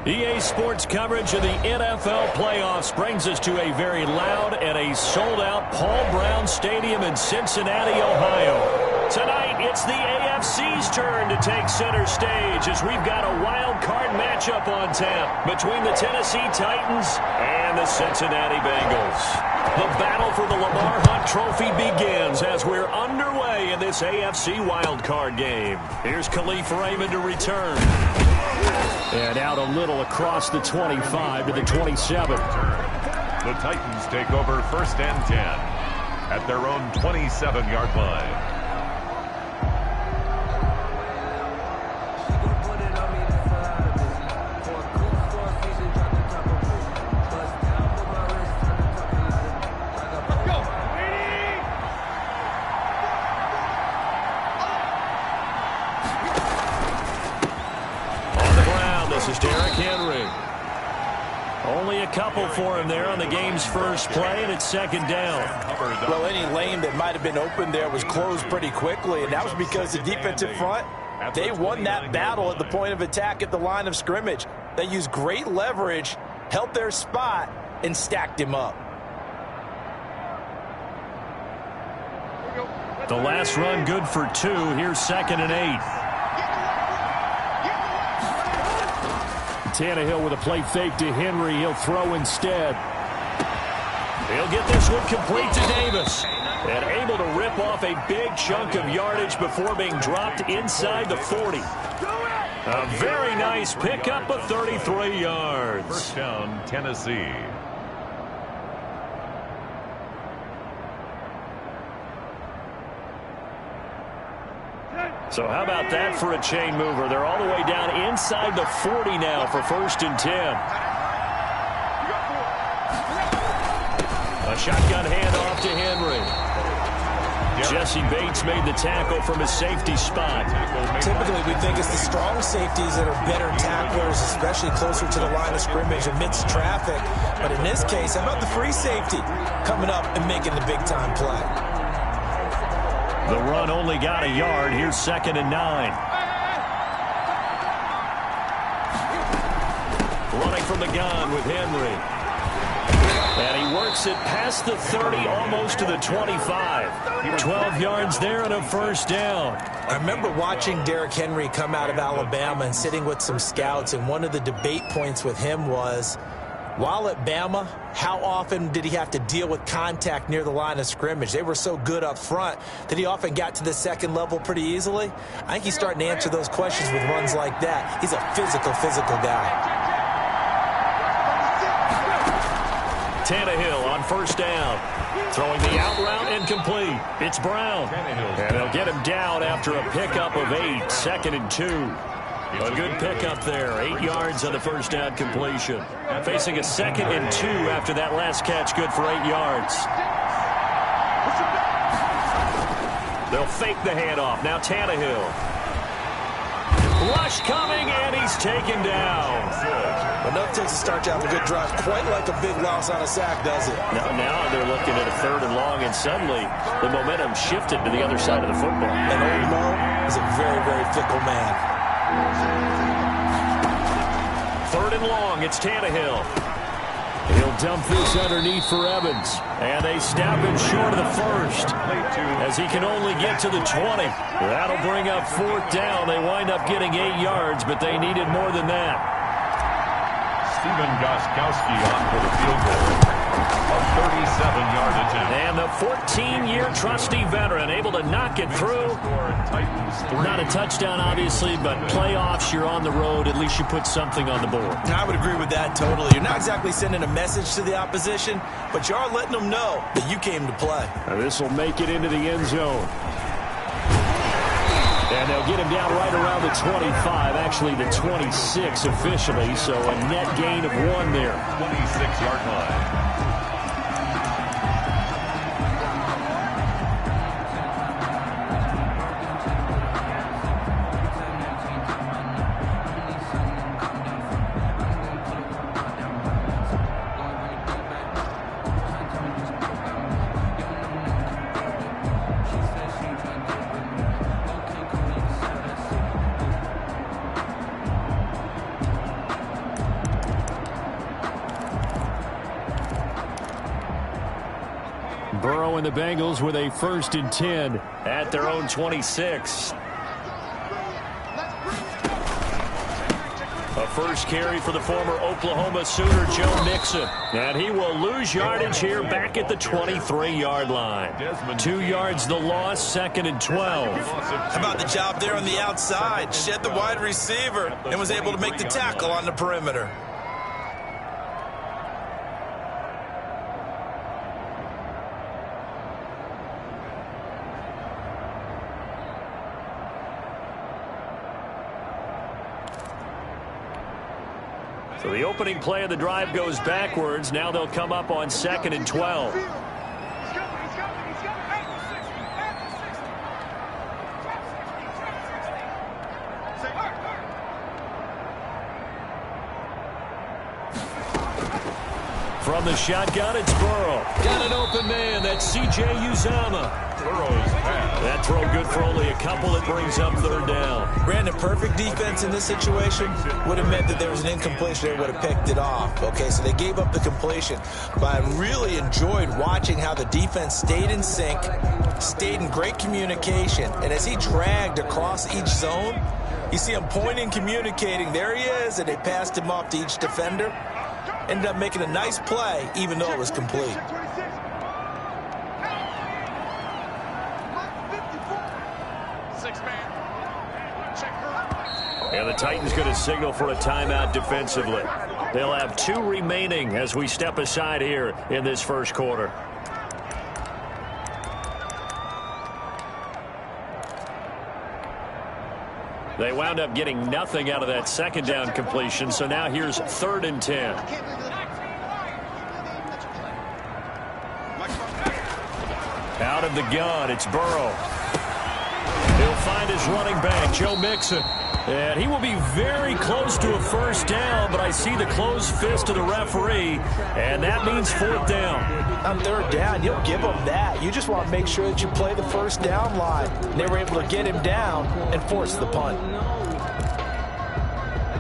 EA Sports coverage of the NFL playoffs brings us to a very loud and a sold-out Paul Brown Stadium in Cincinnati, Ohio. Tonight, it's the AFC's turn to take center stage as we've got a wild card matchup on tap between the Tennessee Titans and the Cincinnati Bengals. The battle for the Lamar Hunt Trophy begins as we're underway in this AFC wildcard game. Here's Khalif Raymond to return. And out a little across the 25 to the 27. The Titans take over 1st and 10 at their own 27-yard line. This is Derrick Henry. Only a couple for him there on the game's first play, and it's 2nd down. Well, any lane that might have been open there was closed pretty quickly, and that was because the defensive front, they won that battle at the point of attack at the line of scrimmage. They used great leverage, held their spot, and stacked him up. The last run good for 2. Here's 2nd and 8. Tannehill with a play fake to Henry. He'll throw instead. He'll get this one complete to Davis. And able to rip off a big chunk of yardage before being dropped inside the 40. A very nice pickup of 33 yards. 1st down, Tennessee. So how about that for a chain mover? They're all the way down inside the 40 now for 1st and 10. A shotgun handoff to Henry. Jesse Bates made the tackle from his safety spot. Typically, we think it's the strong safeties that are better tacklers, especially closer to the line of scrimmage amidst traffic. But in this case, how about the free safety coming up and making the big-time play? The run only got a yard. Here's 2nd and 9. Running from the gun with Henry. And he works it past the 30, almost to the 25. 12 yards there and a 1st down. I remember watching Derrick Henry come out of Alabama and sitting with some scouts, and one of the debate points with him was, while at Bama, how often did he have to deal with contact near the line of scrimmage? They were so good up front that he often got to the 2nd level pretty easily. I think he's starting to answer those questions with runs like that. He's a physical guy. Tannehill on 1st down. Throwing the out route incomplete. It's Brown. And they'll get him down after a pickup of 8. 2nd and 2. A good pickup there. 8 yards on the 1st down completion. Facing a 2nd and 2 after that last catch, good for 8 yards. They'll fake the handoff. Now Tannehill. Rush coming, and he's taken down. Enough takes to start you off a good drive. Quite like a big loss on a sack, does it? Now they're looking at a 3rd and long, and suddenly the momentum shifted to the other side of the football. And old Mo is a very fickle man. 3rd and long, it's Tannehill. He'll dump this underneath for Evans. And they snap him short of the 1st as he can only get to the 20. That'll bring up 4th down. They wind up getting 8 yards, but they needed more than that. Stephen Gostkowski on for the field goal. A 37-yard attempt. And the 14-year trusty veteran able to knock it through. Not a touchdown, obviously, but playoffs, you're on the road. At least you put something on the board. I would agree with that totally. You're not exactly sending a message to the opposition, but you are letting them know that you came to play. Now this will make it into the end zone. And they'll get him down right around the 25, actually the 26 officially, so a net gain of 1 there. 26-yard line. Burrow and the Bengals with a 1st and 10 at their own 26. A first carry for the former Oklahoma Sooner, Joe Mixon. And he will lose yardage here back at the 23-yard line. 2 yards the loss, 2nd and 12. How about the job there on the outside? Shed the wide receiver and was able to make the tackle on the perimeter. So the opening play of the drive goes backwards. Now they'll come up on 2nd and 12. From the shotgun, it's Burrow. Got an open man. That's C.J. Uzomah. That throw good for only a couple. It brings up 3rd down. Brandon, perfect defense in this situation would have meant that there was an incompletion. They would have picked it off. Okay, so they gave up the completion. But I really enjoyed watching how the defense stayed in sync, stayed in great communication. And as he dragged across each zone, you see him pointing, communicating. There he is, and they passed him off to each defender. Ended up making a nice play, even though it was complete. And the Titans going to signal for a timeout defensively. They'll have 2 remaining as we step aside here in this first quarter. They wound up getting nothing out of that 2nd down completion, so now here's 3rd and 10. Out of the gun, it's Burrow. He'll find his running back, Joe Mixon. And he will be very close to a 1st down, but I see the closed fist of the referee, and that means 4th down. On 3rd down, you'll give them that. You just want to make sure that you play the 1st down line. And they were able to get him down and force the punt.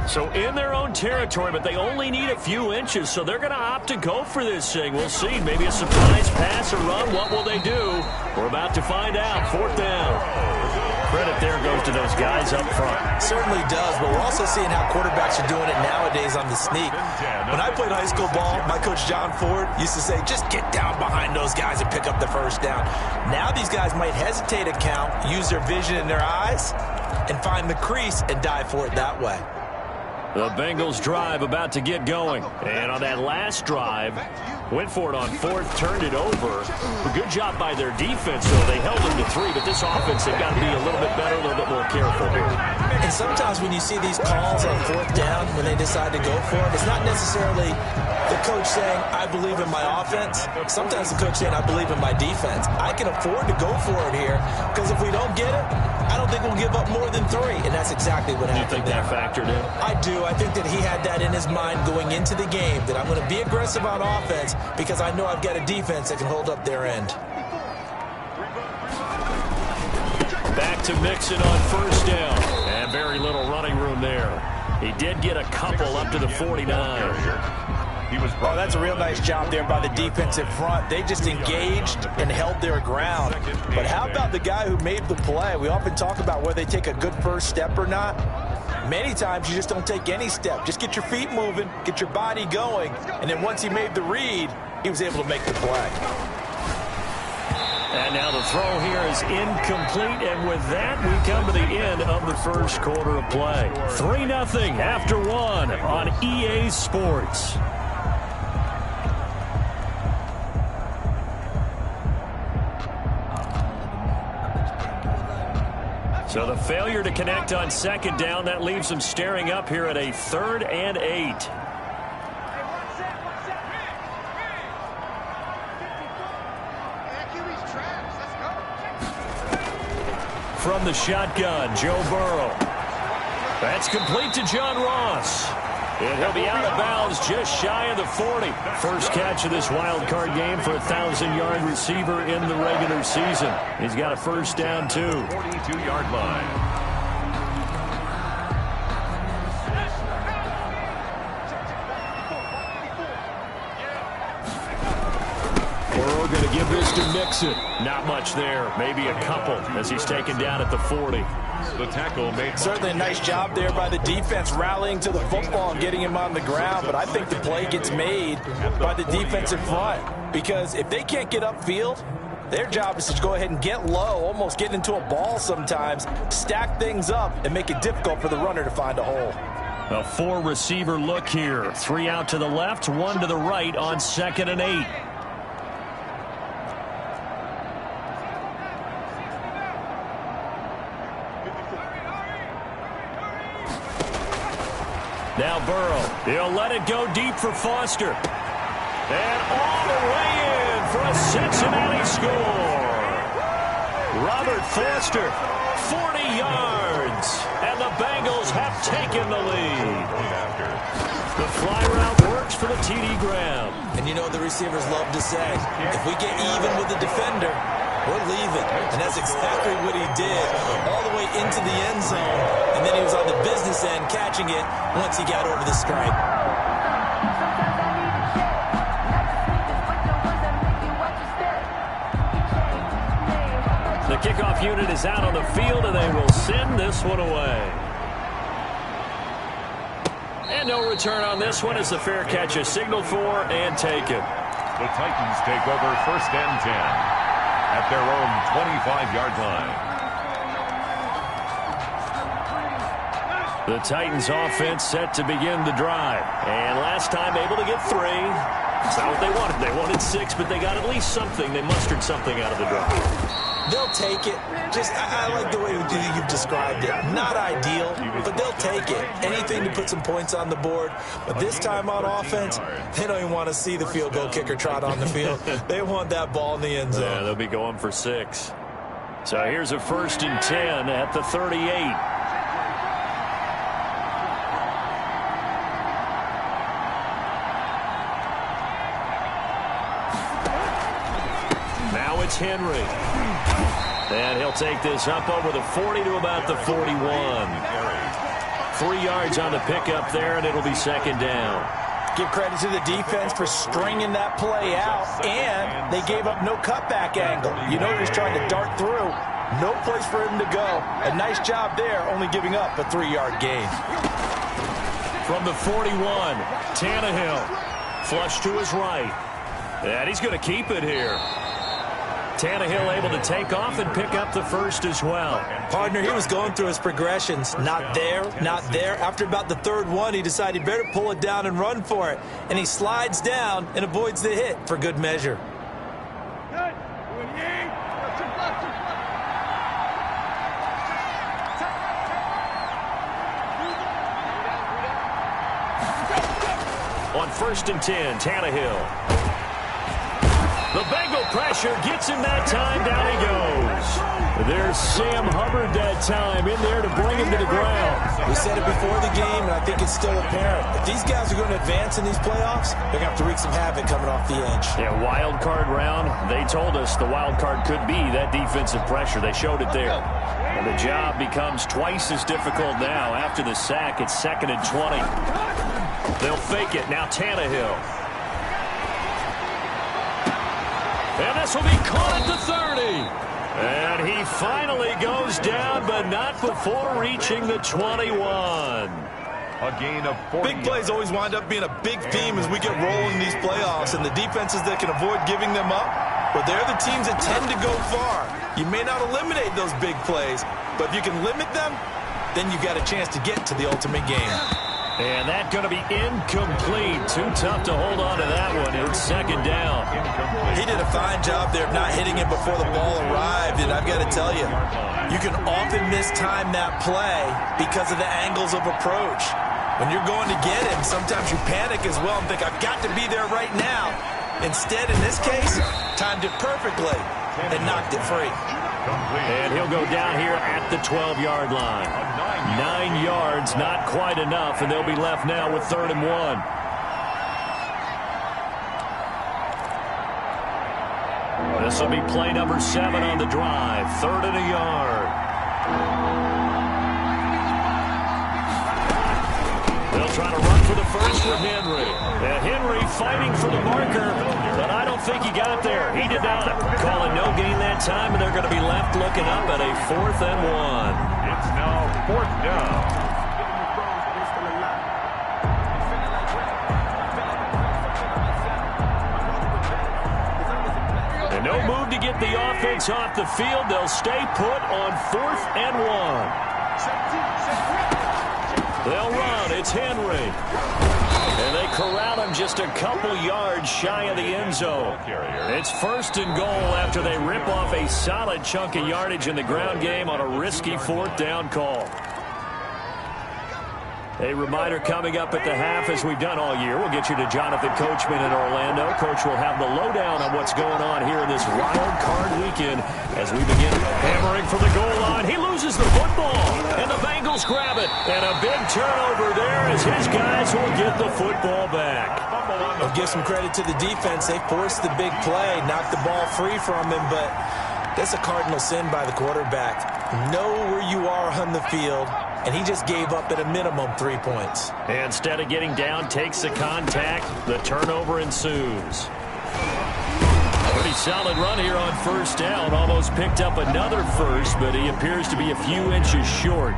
So in their own territory, but they only need a few inches, so they're going to opt to go for this thing. We'll see. Maybe a surprise pass or run. What will they do? We're about to find out. 4th down. Credit there goes to those guys up front. Certainly does, but we're also seeing how quarterbacks are doing it nowadays on the sneak. When I played high school ball, my coach John Ford used to say, just get down behind those guys and pick up the 1st down. Now these guys might hesitate to count, use their vision in their eyes, and find the crease and dive for it that way. The Bengals drive about to get going. And on that last drive, went for it on 4th, turned it over. A good job by their defense, though. They held them to 3, but this offense, they've got to be a little bit better, a little bit more careful here. And sometimes when you see these calls on 4th down, when they decide to go for it, it's not necessarily the coach saying, I believe in my offense. Sometimes the coach saying, I believe in my defense. I can afford to go for it here, because if we don't get it, I don't think we'll give up more than 3, and that's exactly what happened. You think that factored in? I do. I think that he had that in his mind going into the game, that I'm going to be aggressive on offense because I know I've got a defense that can hold up their end. Back to Mixon on 1st down, and very little running room there. He did get a couple up to the 49. Oh, that's a real nice job there by the defensive front. They just engaged and held their ground. But how about the guy who made the play? We often talk about whether they take a good first step or not. Many times you just don't take any step. Just get your feet moving, get your body going, and then once he made the read, he was able to make the play. And now the throw here is incomplete, and with that, we come to the end of the first quarter of play. 3-0 after 1 on EA Sports. So the failure to connect on 2nd down, that leaves them staring up here at a 3rd and 8. From the shotgun, Joe Burrow. That's complete to John Ross. And he'll be out of bounds just shy of the 40. First catch of this wild card game for a 1,000-yard receiver in the regular season. He's got a 1st down, too. 42-yard line. going to give this to Mixon. Not much there. Maybe a couple as he's taken down at the 40. The tackle made. Certainly a nice job there by the defense rallying to the football and getting him on the ground, but I think the play gets made by the defensive front because if they can't get upfield, their job is to go ahead and get low, almost get into a ball sometimes, stack things up, and make it difficult for the runner to find a hole. A 4-receiver look here. 3 out to the left, 1 to the right on 2nd and 8. Now Burrow. He'll let it go deep for Foster. And all the way in for a Cincinnati score. Robert Foster, 40 yards. And the Bengals have taken the lead. The fly route works for the TD Graham. And you know what the receivers love to say? If we get even with the defender, we're leaving. And that's exactly what he did. All the way into the end zone. And then he was on the business end catching it once he got over the stripe. The kickoff unit is out on the field, and they will send this one away. And no return on this one as the fair catch is signaled for and taken. The Titans take over 1st and 10 at their own 25-yard line. The Titans offense set to begin the drive. And last time able to get 3. It's not what they wanted. They wanted 6, but they got at least something. They mustered something out of the drive. They'll take it. I like the way you've described it. Not ideal, but they'll take it. Anything to put some points on the board. But this time on offense, they don't even want to see the field goal kicker trot on the field. They want that ball in the end zone. Yeah, they'll be going for 6. So here's a 1st and 10 at the 38. Now it's Henry. And he'll take this up over the 40 to about the 41. 3 yards on the pickup there, and it'll be 2nd down. Give credit to the defense for stringing that play out, and they gave up no cutback angle. You know he was trying to dart through. No place for him to go. A nice job there, only giving up a 3-yard gain. From the 41, Tannehill. Flush to his right. And he's going to keep it here. Tannehill able to take off and pick up the 1st as well. Partner, he was going through his progressions. Not there, not there. After about the 3rd one, he decided he better pull it down and run for it. And he slides down and avoids the hit for good measure. On 1st and 10, Tannehill. The Bengal pressure gets him that time. Down he goes. There's Sam Hubbard that time in there to bring him to the ground. We said it before the game, and I think it's still apparent. If these guys are going to advance in these playoffs, they're going to have to wreak some havoc coming off the edge. Yeah, wild card round. They told us the wild card could be that defensive pressure. They showed it there. And the job becomes twice as difficult now. After the sack, it's 2nd and 20. They'll fake it. Now Tannehill. And this will be caught at the 30. And he finally goes down, but not before reaching the 21. A gain of 40. Big plays always wind up being a big theme as we get rolling in these playoffs, and the defenses that can avoid giving them up, but they're the teams that tend to go far. You may not eliminate those big plays, but if you can limit them, then you've got a chance to get to the ultimate game. And that's going to be incomplete. Too tough to hold on to that one. It's 2nd down. He did a fine job there of not hitting it before the ball arrived, and I've got to tell you, you can often mistime that play because of the angles of approach. When you're going to get him, sometimes you panic as well and think, I've got to be there right now. Instead, in this case, timed it perfectly and knocked it free. And he'll go down here at the 12-yard line. 9 yards, not quite enough, and they'll be left now with 3rd and 1. This will be play number 7 on the drive. 3rd and a yard. They'll try to run for the 1st with Henry. And Henry fighting for the marker, but I don't think he got there? He did not. Calling no gain that time, and they're going to be left looking up at a 4th and 1. It's now 4th down. And no move to get the offense off the field. They'll stay put on 4th and 1. They'll run. It's Henry. And they corral him just a couple yards shy of the end zone. It's 1st and goal after they rip off a solid chunk of yardage in the ground game on a risky 4th down call. A reminder coming up at the half, as we've done all year. We'll get you to Jonathan Coachman in Orlando. Coach will have the lowdown on what's going on here in this wild card weekend as we begin hammering for the goal line. He loses the football, and the Bengals grab it. And a big turnover there as his guys will get the football back. I'll give some credit to the defense. They forced the big play, knocked the ball free from him, but that's a cardinal sin by the quarterback. Know where you are on the field. And he just gave up at a minimum 3 points. And instead of getting down, takes the contact. The turnover ensues. Pretty solid run here on 1st down. Almost picked up another first, but he appears to be a few inches short.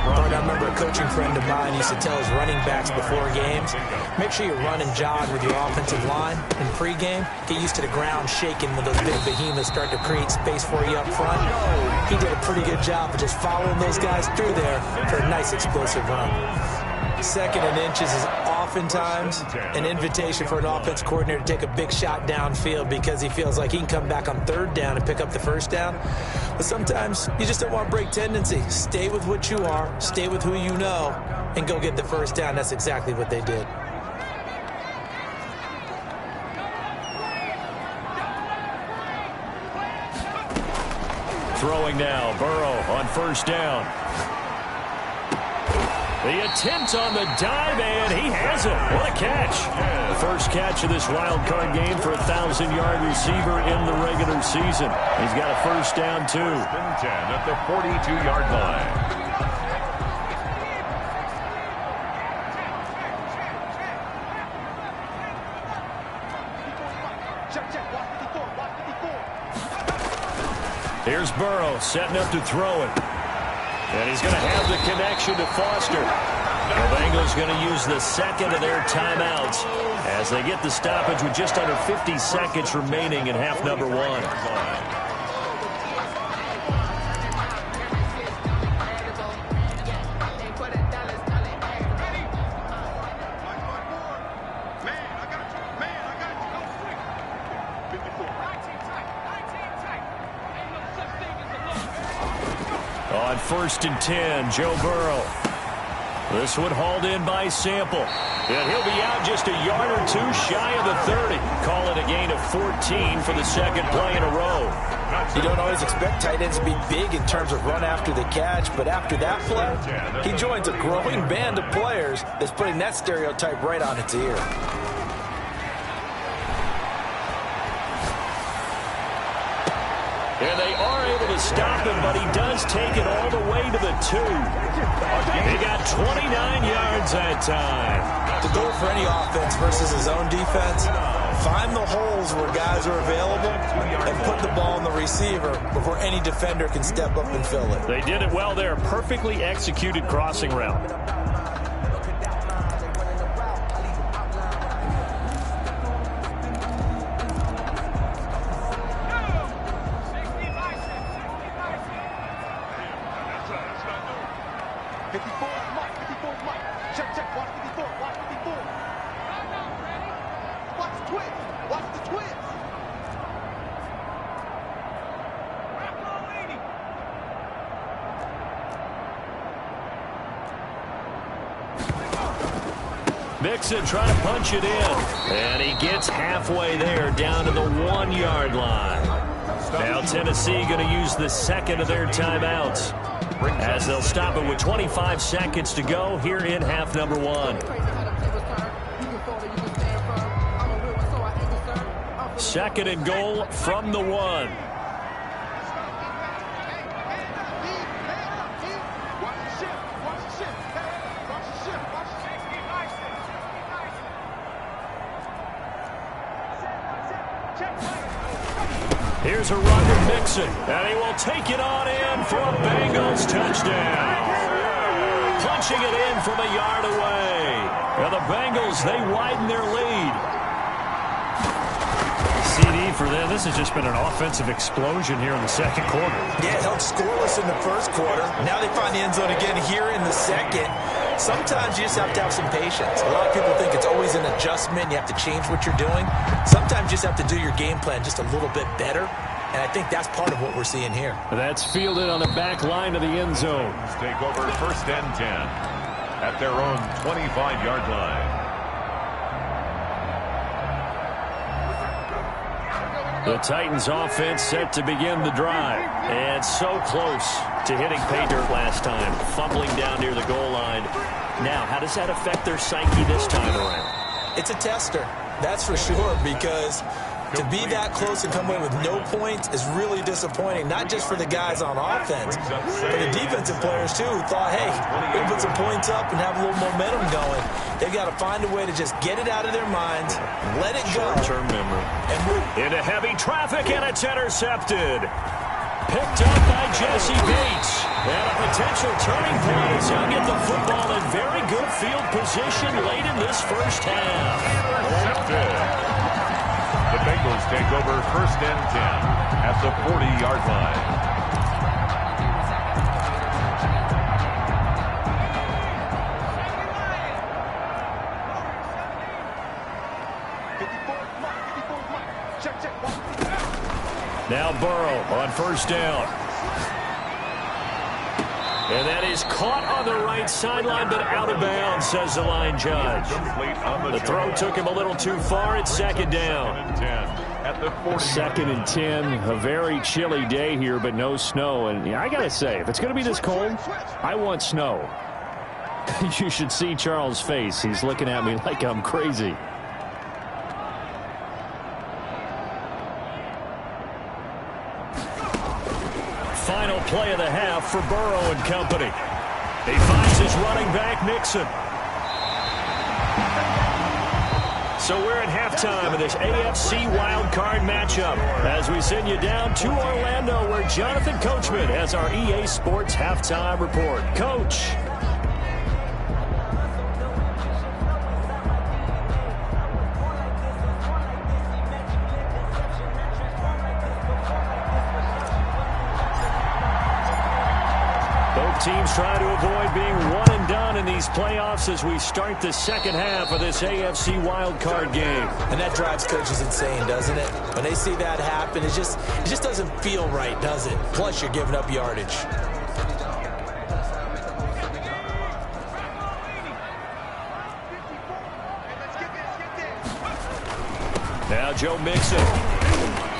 I remember a coaching friend of mine used to tell his running backs before games, make sure you run and jog with your offensive line in pregame. Get used to the ground shaking when those big behemoths start to create space for you up front. He did a pretty good job of just following those guys through there for a nice explosive run. 2nd and inches is oftentimes an invitation for an offense coordinator to take a big shot downfield because he feels like he can come back on 3rd down and pick up the 1st down. But sometimes you just don't want to break tendency. Stay with what you are, stay with who you know, and go get the 1st down. That's exactly what they did. Throwing now, Burrow on 1st down. The attempt on the dive, and he has it. What a catch. The first catch of this wild card game for a 1,000-yard receiver in the regular season. He's got a 1st down, too. 10 at the 42-yard line. Here's Burrow setting up to throw it. And he's going to have the connection to Foster. The Bengals going to use the 2nd of their timeouts as they get the stoppage with just under 50 seconds remaining in half number 1. On 1st and 10, Joe Burrow. This one hauled in by Sample. And he'll be out just a yard or two shy of the 30. Call it a gain of 14 for the 2nd play in a row. You don't always expect tight ends to be big in terms of run after the catch, but after that play, he joins a growing band of players that's putting that stereotype right on its ear. And they are able to stop him, but he does take it all the way to the 2. He got 29 yards that time. The goal for any offense versus his own defense, find the holes where guys are available and put the ball on the receiver before any defender can step up and fill it. They did it well there. Perfectly executed crossing route. Mixon trying to punch it in. And he gets halfway there down to the 1-yard line. Now Tennessee going to use the 2nd of their timeouts as they'll stop it with 25 seconds to go here in half number 1. 2nd and goal from the 1. Here's a run to Mixon, and he will take it on in for a Bengals touchdown. Punching it in from a yard away. And the Bengals, they widen their lead. CD for them. This has just been an offensive explosion here in the second quarter. Yeah, held scoreless in the first quarter. Now they find the end zone again here in the second. Sometimes you just have to have some patience. A lot of people think it's always an adjustment. You have to change what you're doing. Sometimes you just have to do your game plan just a little bit better. And I think that's part of what we're seeing here. That's fielded on the back line of the end zone. Take over first and 10 at their own 25-yard line. The Titans offense set to begin the drive. And so close to hitting pay dirt last time. Fumbling down near the goal line. Now, how does that affect their psyche this time around? It's a tester, that's for sure, because to be that close and come away with no points is really disappointing, not just for the guys on offense, but the defensive players, too, who thought, hey, we'll put some points up and have a little momentum going. They've got to find a way to just get it out of their minds, let it go. Short-term memory. And move. Into heavy traffic, and it's intercepted. Picked up by Jesse Bates. And a potential turning point as he'll get the football in very good field position late in this first half. Intercepted. The Bengals take over first and 10 at the 40-yard line. Now Burrow on first down. And that is caught on the right sideline, but out of bounds, says the line judge. The throw took him a little too far. It's second down. Second and 10. A very chilly day here, but no snow. And I got to say, if it's going to be this cold, I want snow. You should see Charles' face. He's looking at me like I'm crazy. Final play of the half for Burrow and company. He finds his running back, Mixon. So we're at halftime of this AFC wildcard matchup as we send you down to Orlando where Jonathan Coachman has our EA Sports halftime report. Coach. Teams trying to avoid being one and done in these playoffs as we start the second half of this AFC wildcard game. And that drives coaches insane, doesn't it? When they see that happen, it just doesn't feel right, does it? Plus, you're giving up yardage. Now Joe Mixon.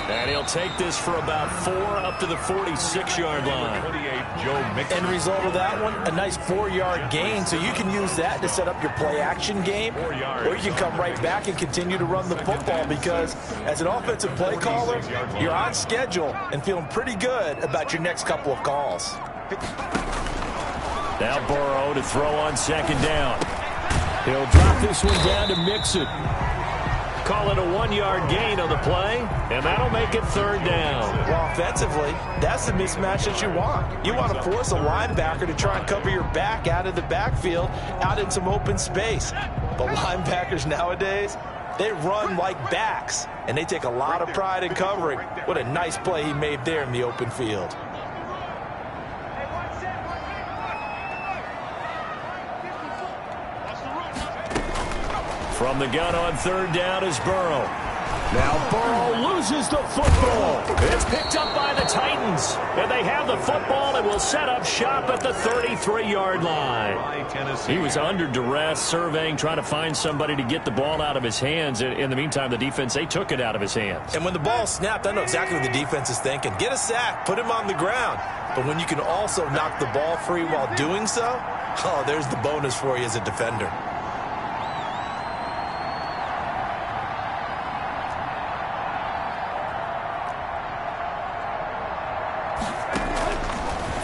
And he'll take this for about 4 up to the 46-yard line. End result of that one, a nice 4-yard gain. So you can use that to set up your play-action game. Or you can come right back and continue to run the football because as an offensive play caller, you're on schedule and feeling pretty good about your next couple of calls. Now Burrow to throw on second down. He'll drop this one down to Mixon. Call it a 1-yard gain on the play, and that'll make it third down. Well, offensively, that's the mismatch that you want. You want to force a linebacker to try and cover your back out of the backfield, out in some open space. But linebackers nowadays, they run like backs, and they take a lot of pride in covering. What a nice play he made there in the open field. From the gun on third down is Burrow. Now Burrow loses the football. It's picked up by the Titans. And they have the football and will set up shop at the 33-yard line. He was under duress, surveying, trying to find somebody to get the ball out of his hands. In the meantime, the defense, they took it out of his hands. And when the ball snapped, I know exactly what the defense is thinking. Get a sack, put him on the ground. But when you can also knock the ball free while doing so, oh, there's the bonus for you as a defender.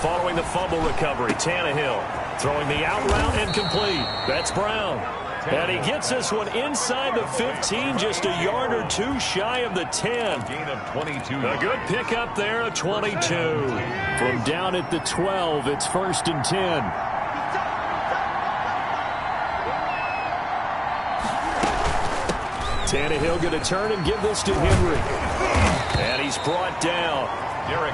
Following the fumble recovery, Tannehill throwing the out route and complete. That's Brown. And he gets this one inside the 15, just a yard or two shy of the 10. Gain of 22. A good pickup there of 22. From down at the 12, it's 1st and 10. Tannehill going to turn and give this to Henry. And he's brought down.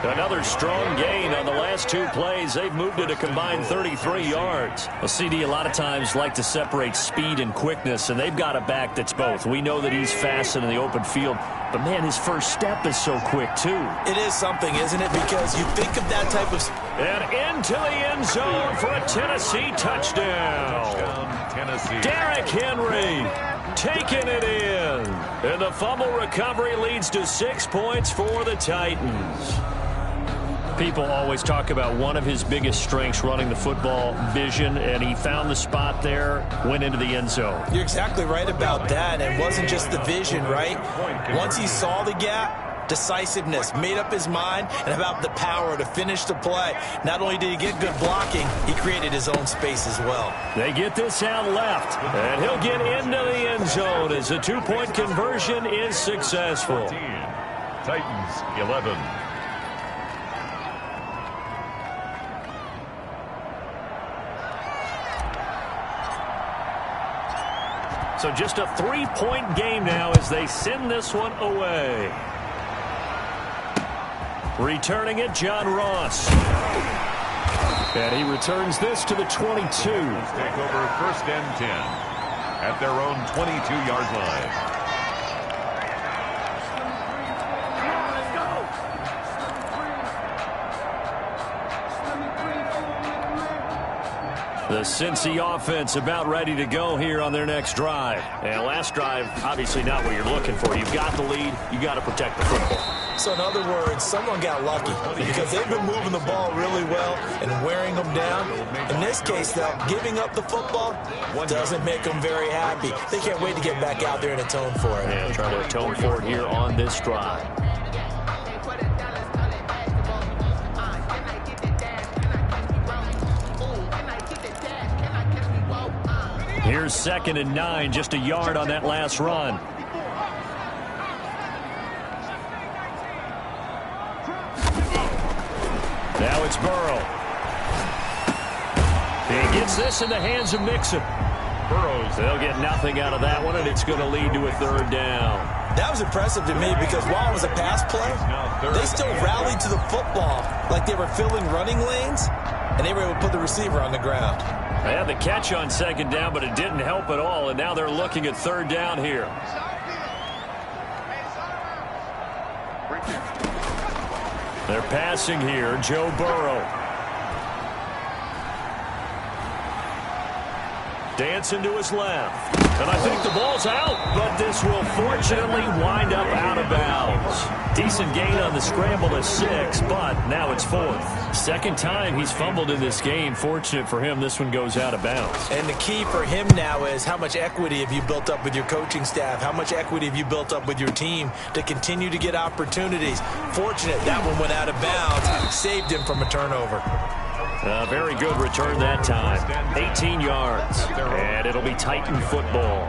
Another strong gain on the last 2 plays. They've moved it a combined 33 yards. Well, CD a lot of times like to separate speed and quickness, and they've got a back that's both. We know that he's fast in the open field, but, man, his first step is so quick, too. It is something, isn't it? Because you think of that type of... And into the end zone for a Tennessee touchdown. Tennessee. Derrick Henry taking it in. And the fumble recovery leads to 6 points for the Titans. People always talk about one of his biggest strengths, running the football, vision, and he found the spot there, went into the end zone. You're exactly right about that. And it wasn't just the vision, right? Once he saw the gap, decisiveness, made up his mind, and about the power to finish the play. Not only did he get good blocking, he created his own space as well. They get this out left, and he'll get into the end zone as the 2-point conversion is successful. 14. Titans 11. So just a 3-point game now as they send this one away. Returning it, John Ross. And he returns this to the 22. Take over 1st and 10 at their own 22-yard line. The Cincy offense about ready to go here on their next drive. And last drive, obviously not what you're looking for. You've got the lead. You got to protect the football. So in other words, someone got lucky because they've been moving the ball really well and wearing them down. In this case, though, giving up the football doesn't make them very happy. They can't wait to get back out there and atone for it. And try to atone for it here on this drive. Here's 2nd and 9, just a yard on that last run. Now it's Burrow. He gets this in the hands of Mixon. Burrows, they'll get nothing out of that one, and it's going to lead to a 3rd down. That was impressive to me because while it was a pass play, they still rallied to the football like they were filling running lanes, and they were able to put the receiver on the ground. They had the catch on 2nd down, but it didn't help at all, and now they're looking at 3rd down here. They're passing here, Joe Burrow. Dancing to his left. And I think the ball's out, but this will fortunately wind up out of bounds. Decent gain on the scramble at 6, but now it's 4th. 2nd time he's fumbled in this game. Fortunate for him, this one goes out of bounds. And the key for him now is how much equity have you built up with your coaching staff? How much equity have you built up with your team to continue to get opportunities? Fortunate that one went out of bounds, saved him from a turnover. A very good return that time. 18 yards. And it'll be Titan football.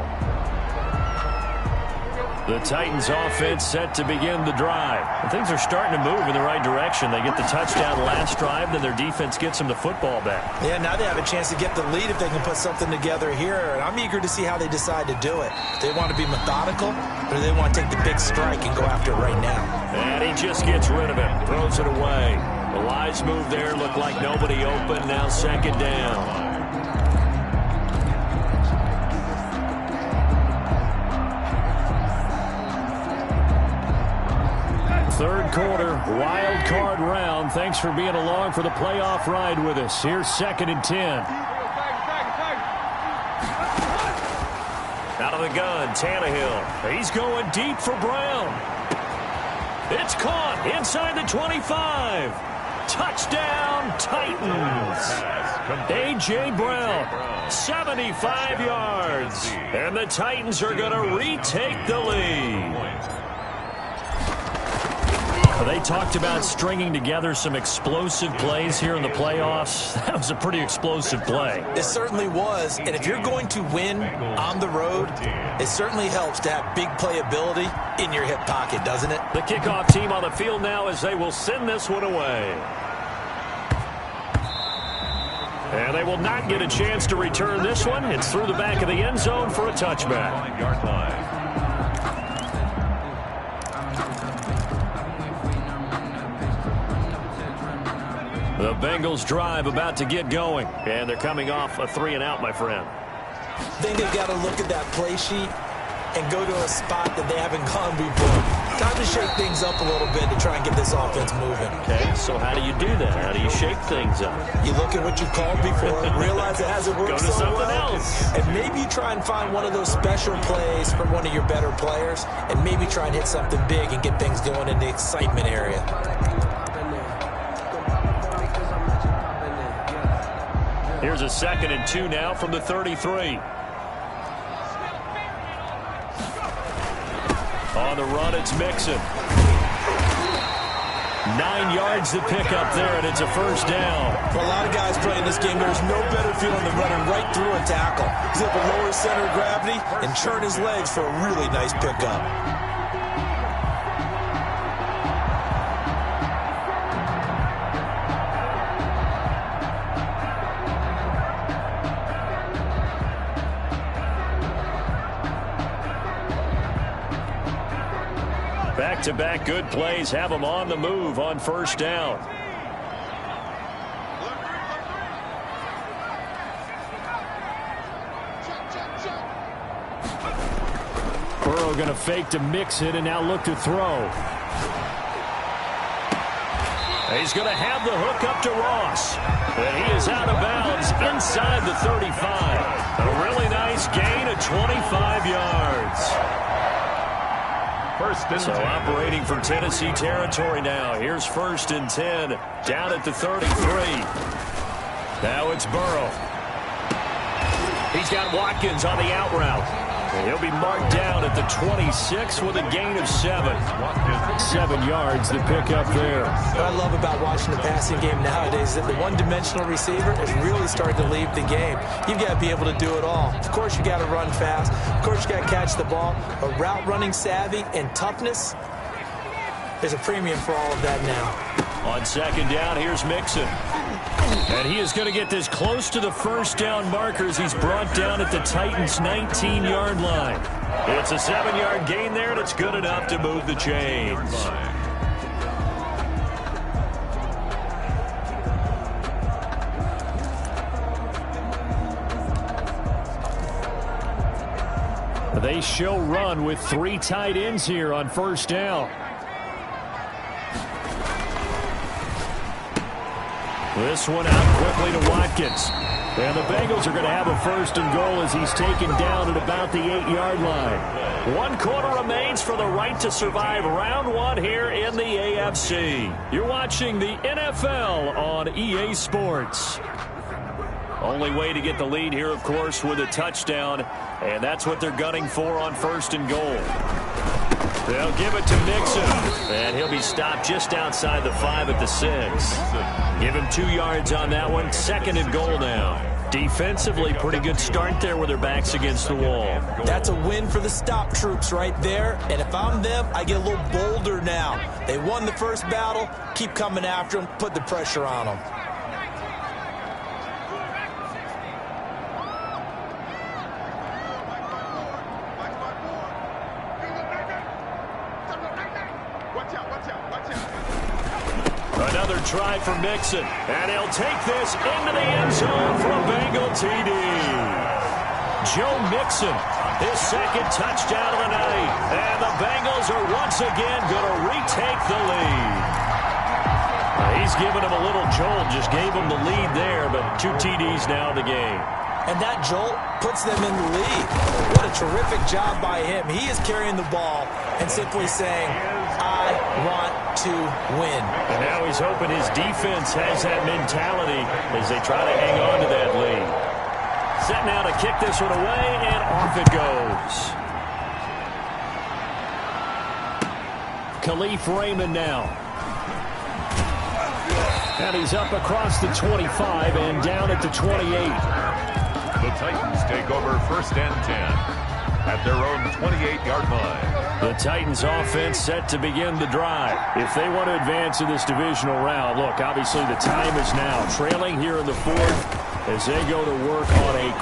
The Titans offense set to begin the drive. And things are starting to move in the right direction. They get the touchdown last drive, then their defense gets them the football back. Yeah, now they have a chance to get the lead if they can put something together here. And I'm eager to see how they decide to do it. They want to be methodical, or do they want to take the big strike and go after it right now? And he just gets rid of it. Throws it away. The wise move there. Looked like nobody open. Now 2nd down. Third quarter, wild card round. Thanks for being along for the playoff ride with us. Here's 2nd and 10. Out of the gun, Tannehill. He's going deep for Brown. It's caught inside the 25. Touchdown, Titans. A.J. Brown, 75 yards. And the Titans are going to retake the lead. They talked about stringing together some explosive plays here in the playoffs. That was a pretty explosive play. It certainly was, and if you're going to win on the road, it certainly helps to have big playability in your hip pocket, doesn't it? The kickoff team on the field now as they will send this one away. And they will not get a chance to return this one. It's through the back of the end zone for a touchback. Yard line. The Bengals drive about to get going, and they're coming off a 3-and-out, my friend. I think they've got to look at that play sheet and go to a spot that they haven't gone before. Time to shake things up a little bit to try and get this offense moving. Okay, so how do you do that? How do you shake things up? You look at what you've called before, realize it hasn't worked Go to so something well, else. and maybe you try and find one of those special plays from one of your better players, and maybe try and hit something big and get things going in the excitement area. Here's a 2nd and 2 now from the 33. On the run, it's Mixon. 9 yards to pick up there, and it's a first down. For a lot of guys playing this game, there's no better feeling than running right through a tackle. He's able to lower his center of gravity and churn his legs for a really nice pickup. Back-to-back good plays have them on the move on first down. Burrow going to fake to mix it and now look to throw. He's going to have the hook up to Ross. And he is out of bounds inside the 35. A really nice gain of 25 yards. So operating from Tennessee territory now. Here's 1st and 10 down at the 33. Now it's Burrow. He's got Watkins on the out route. And he'll be marked down at the 26 with a gain of 7. 7 yards to pick up there. What I love about watching the passing game nowadays is that the one-dimensional receiver is really starting to leave the game. You've got to be able to do it all. Of course, you got to run fast. Of course, you got to catch the ball. But route running savvy and toughness, there's a premium for all of that now. On 2nd down, here's Mixon. And he is going to get this close to the first down markers. He's brought down at the Titans' 19-yard line. It's a 7-yard gain there, and it's good enough to move the chains. They show run with 3 tight ends here on first down. This one out quickly to Watkins. And the Bengals are going to have a 1st and goal as he's taken down at about the 8-yard line. 1 quarter remains for the right to survive round 1 here in the AFC. You're watching the NFL on EA Sports. Only way to get the lead here, of course, with a touchdown. And that's what they're gunning for on 1st and goal. They'll give it to Mixon. And he'll be stopped just outside the 5 at the 6. Give him 2 yards on that one. 2nd and goal now. Defensively, pretty good start there with their backs against the wall. That's a win for the stop troops right there. And if I'm them, I get a little bolder now. They won the first battle. Keep coming after them. Put the pressure on them. Another try for Mixon, and he'll take this into the end zone for a Bengal TD. Joe Mixon, his 2nd touchdown of the night, and the Bengals are once again going to retake the lead. He's given him a little jolt, just gave him the lead there, but 2 TDs now in the game. And that jolt puts them in the lead. What a terrific job by him. He is carrying the ball and simply saying, I want to win. And now he's hoping his defense has that mentality as they try to hang on to that lead. Set now to kick this one away, and off it goes. Khalif Raymond now. And he's up across the 25 and down at the 28. The Titans take over 1st and 10 at their own 28-yard line. The Titans offense set to begin the drive. If they want to advance in this divisional round, look, obviously the time is now. Trailing here in the 4th as they go to work on a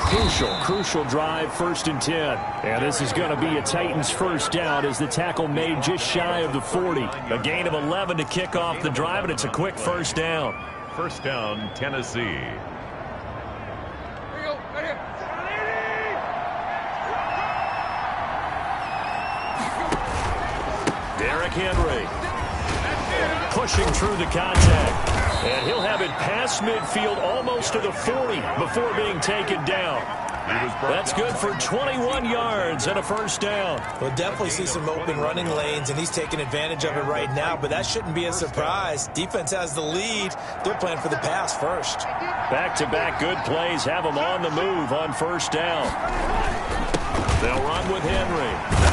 crucial drive, 1st and 10. And this is going to be a Titans first down as the tackle made just shy of the 40. A gain of 11 to kick off the drive, and it's a quick first down. First down, Tennessee. Derrick Henry pushing through the contact. And he'll have it past midfield almost to the 40 before being taken down. That's good for 21 yards and a first down. We'll definitely see some open running lanes, and he's taking advantage of it right now, but that shouldn't be a surprise. Defense has the lead. They're playing for the pass first. Back-to-back good plays have them on the move on first down. They'll run with Henry.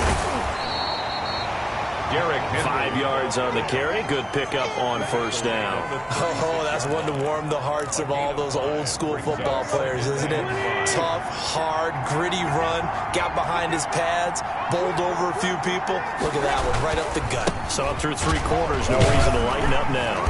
Derrick Henry. 5 yards on the carry. Good pickup on first down. Oh, that's one to warm the hearts of all those old school football players, isn't it? Tough, hard, gritty run. Got behind his pads, bowled over a few people. Look at that one, right up the gut. So up through 3 quarters, no reason to lighten up now.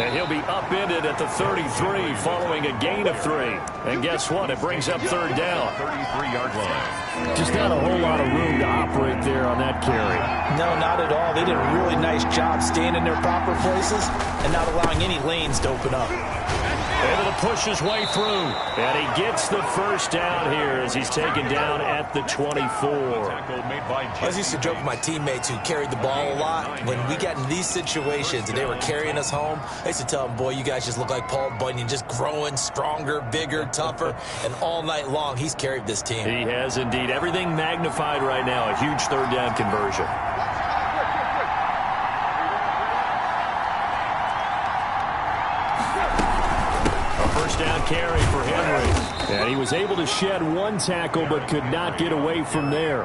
And he'll be upended at the 33 following a gain of 3. And guess what? It brings up 3rd down. 33-yard line. Just not a whole lot of room to operate there on that carry. No, not at all. They did a really nice job staying in their proper places and not allowing any lanes to open up. Able to push his way through. And he gets the first down here as he's taken down at the 24. I used to joke with my teammates who carried the ball a lot. When we got in these situations and they were carrying us home, I used to tell them, boy, you guys just look like Paul Bunyan, just growing stronger, bigger, tougher. And all night long, he's carried this team. He has indeed. Everything magnified right now. A huge 3rd down conversion. Down carry for Henry. And he was able to shed 1 tackle but could not get away from there.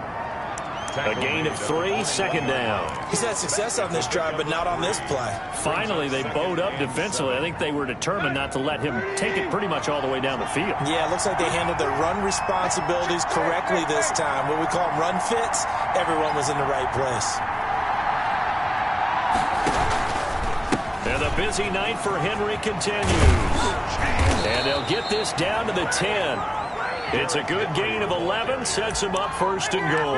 A gain of 3, 2nd down. He's had success on this drive, but not on this play. Finally, they bowed up defensively. I think they were determined not to let him take it pretty much all the way down the field. Yeah, it looks like they handled their run responsibilities correctly this time. What we call them run fits, everyone was in the right place. And the busy night for Henry continues. And they'll get this down to the 10. It's a good gain of 11, sets him up 1st and goal.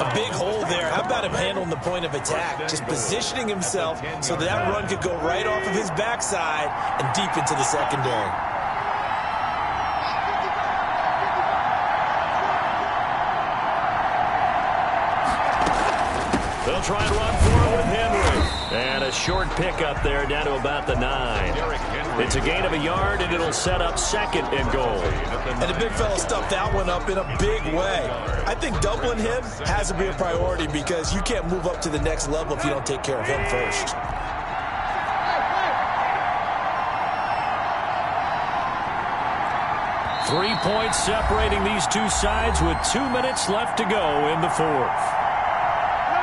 A big hole there. How about him handling the point of attack? Just positioning himself so that run could go right off of his backside and deep into the secondary. They'll try and run for it with Henry. And a short pickup there down to about the 9. It's a gain of 1 yard, and it'll set up 2nd and goal. And the big fella stuffed that one up in a big way. I think doubling him has to be a priority because you can't move up to the next level if you don't take care of him first. Three points separating these two sides with 2 minutes left to go in the 4th.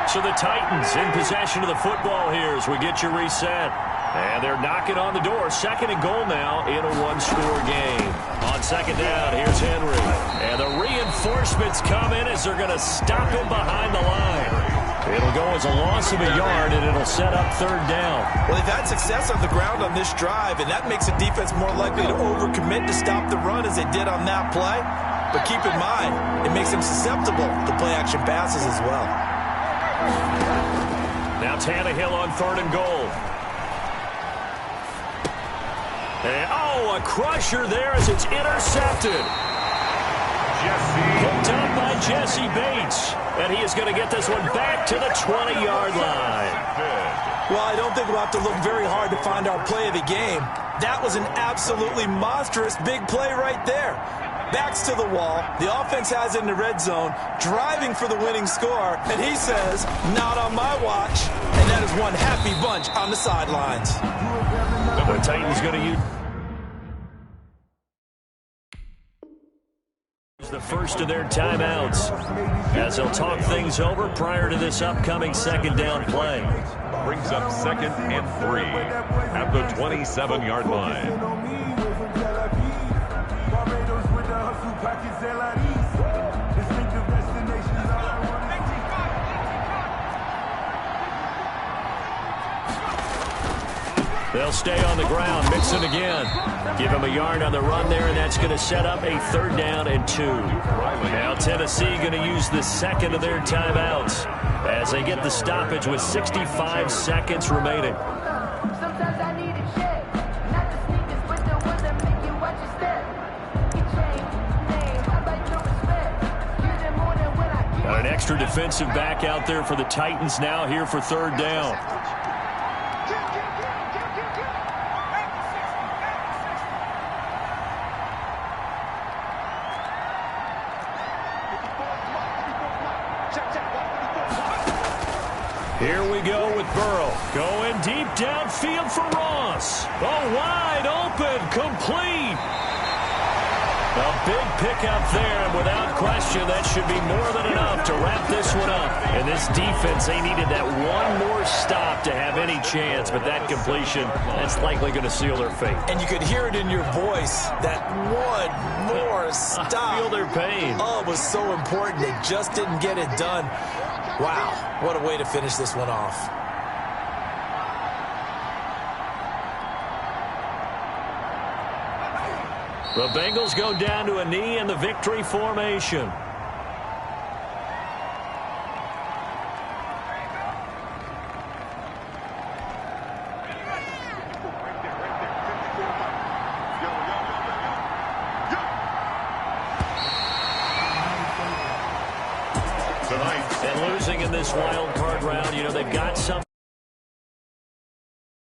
So the Titans in possession of the football here as we get you reset. And they're knocking on the door. 2nd and goal now in a 1-score game. On 2nd down, here's Henry. And the reinforcements come in as they're going to stop him behind the line. It'll go as a loss of 1 yard, and it'll set up 3rd down. Well, they've had success on the ground on this drive, and that makes the defense more likely to overcommit to stop the run as they did on that play. But keep in mind, it makes them susceptible to play-action passes as well. Now Tannehill on 3rd and goal. And, a crusher there as it's intercepted. Hooked up by Jesse Bates. And he is going to get this one back to the 20-yard line. Well, I don't think we'll have to look very hard to find our play of the game. That was an absolutely monstrous big play right there. Backs to the wall. The offense has it in the red zone, driving for the winning score. And he says, not on my watch. And that is one happy bunch on the sidelines. The Titans going to use The first of their timeouts as they'll talk things over prior to this upcoming second down play. Brings up 2nd and 3 at the 27-yard line. They'll stay on the ground. Mixon again. Give him a yard on the run there, and that's going to set up a 3rd down and 2. Now Tennessee going to use the second of their timeouts as they get the stoppage with 65 seconds remaining. Got an extra defensive back out there for the Titans now here for 3rd down. Here we go with Burrow. Going deep downfield for Ross. Oh, wide open, complete. A big pickup there, and without question, that should be more than enough to wrap this one up. And this defense, they needed that one more stop to have any chance, but that completion, that's likely going to seal their fate. And you could hear it in your voice, that one more stop. I feel their pain. Oh, it was so important. They just didn't get it done. Wow, what a way to finish this one off. The Bengals go down to a knee in the victory formation. And losing in this wild card round, you know, they've got some